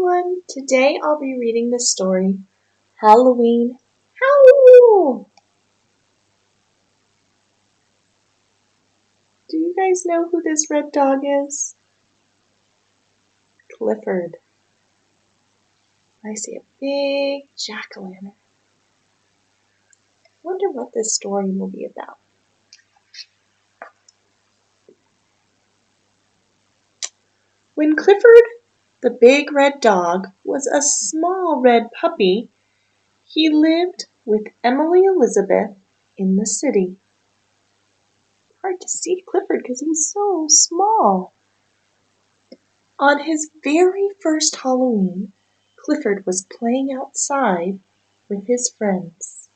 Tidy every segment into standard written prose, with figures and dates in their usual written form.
everyone! Today I'll be reading the story Halloween Howl! Do you guys know who this red dog is? Clifford. I see a big jack-o'-lantern. Wonder what this story will be about. When Clifford, the big red dog, was a small red puppy, he lived with Emily Elizabeth in the city. Hard to see Clifford because he's so small. On his very first Halloween, Clifford was playing outside with his friends.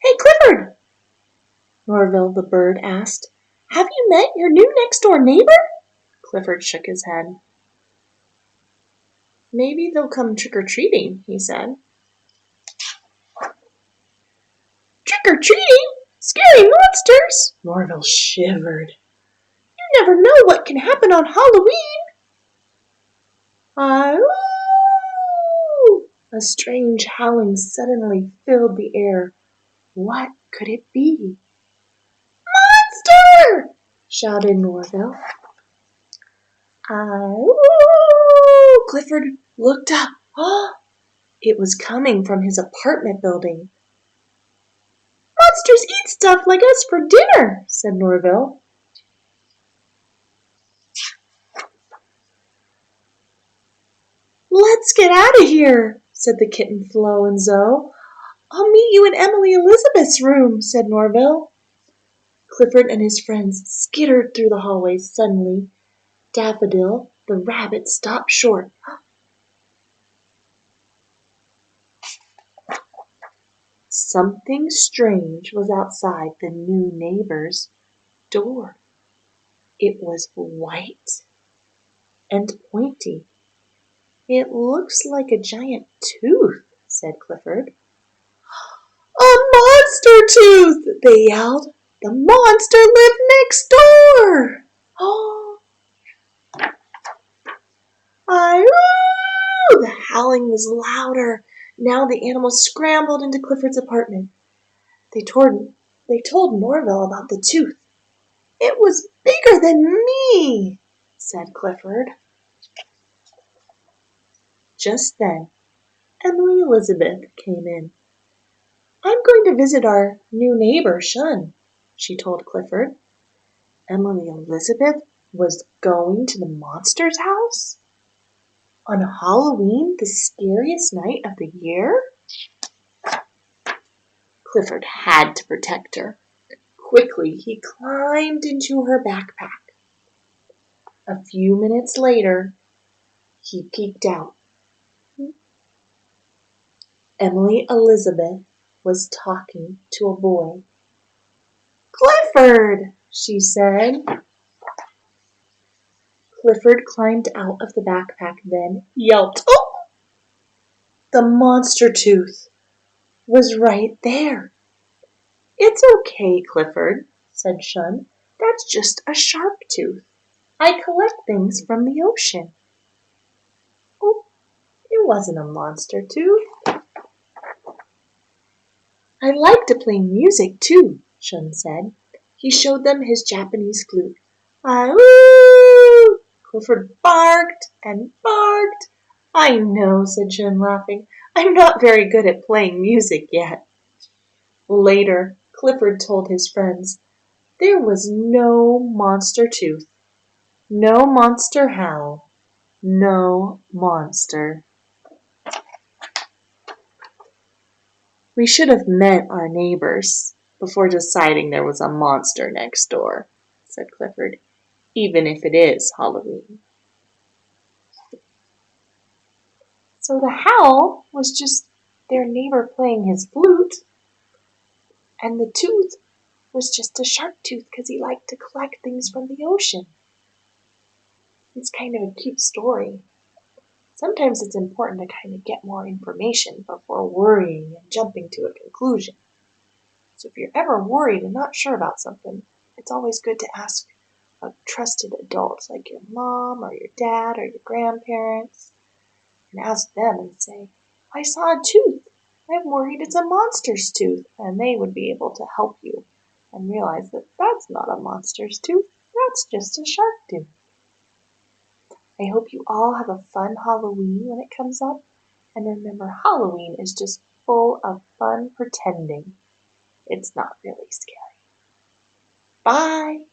"Hey, Clifford!" Norville the bird asked. "Have you met your new next-door neighbor?" Clifford shook his head. "Maybe they'll come trick-or-treating," he said. "Trick-or-treating? Scary monsters!" Norville shivered. "You never know what can happen on Halloween." "Aloud!" A strange howling suddenly filled the air. What could it be? "Monster!" shouted Norville. "Ow!" Clifford looked up. It was coming from his apartment building. "Monsters eat stuff like us for dinner," said Norville. "Let's get out of here," said the kitten Flo and Zoe. "I'll meet you in Emily Elizabeth's room," said Norville. Clifford and his friends skittered through the hallway. Suddenly, Daffodil, the rabbit, stopped short. Something strange was outside the new neighbor's door. It was white and pointy. "It looks like a giant tooth," said Clifford. "A monster tooth!" they yelled. "The monster lived next door!" "Oh!" The howling was louder. Now the animals scrambled into Clifford's apartment. They told Norville about the tooth. "It was bigger than me," said Clifford. Just then, Emily Elizabeth came in. "I'm going to visit our new neighbor, Shun," she told Clifford. Emily Elizabeth was going to the monster's house? On Halloween, the scariest night of the year? Clifford had to protect her. Quickly, he climbed into her backpack. A few minutes later, he peeked out. Emily Elizabeth was talking to a boy. "Clifford!" she said. Clifford climbed out of the backpack, then yelped. "Oh!" The monster tooth was right there. "It's okay, Clifford," said Shun. "That's just a shark tooth. I collect things from the ocean." "Oh, it wasn't a monster tooth." "I like to play music too," Shun said. He showed them his Japanese flute. "Ah-oo!" Clifford barked and barked. "I know," said Shun, laughing. "I'm not very good at playing music yet." Later, Clifford told his friends, there was no monster tooth, no monster howl, no monster. "We should have met our neighbors before deciding there was a monster next door," said Clifford, "even if it is Halloween." So the howl was just their neighbor playing his flute, and the tooth was just a shark tooth because he liked to collect things from the ocean. It's kind of a cute story. Sometimes it's important to kind of get more information before worrying and jumping to a conclusion. So if you're ever worried and not sure about something, it's always good to ask a trusted adult like your mom or your dad or your grandparents and ask them and say, I saw a tooth. I'm worried it's a monster's tooth. And they would be able to help you and realize that that's not a monster's tooth. That's just a shark tooth. I hope you all have a fun Halloween when it comes up. And remember, Halloween is just full of fun pretending. It's not really scary. Bye!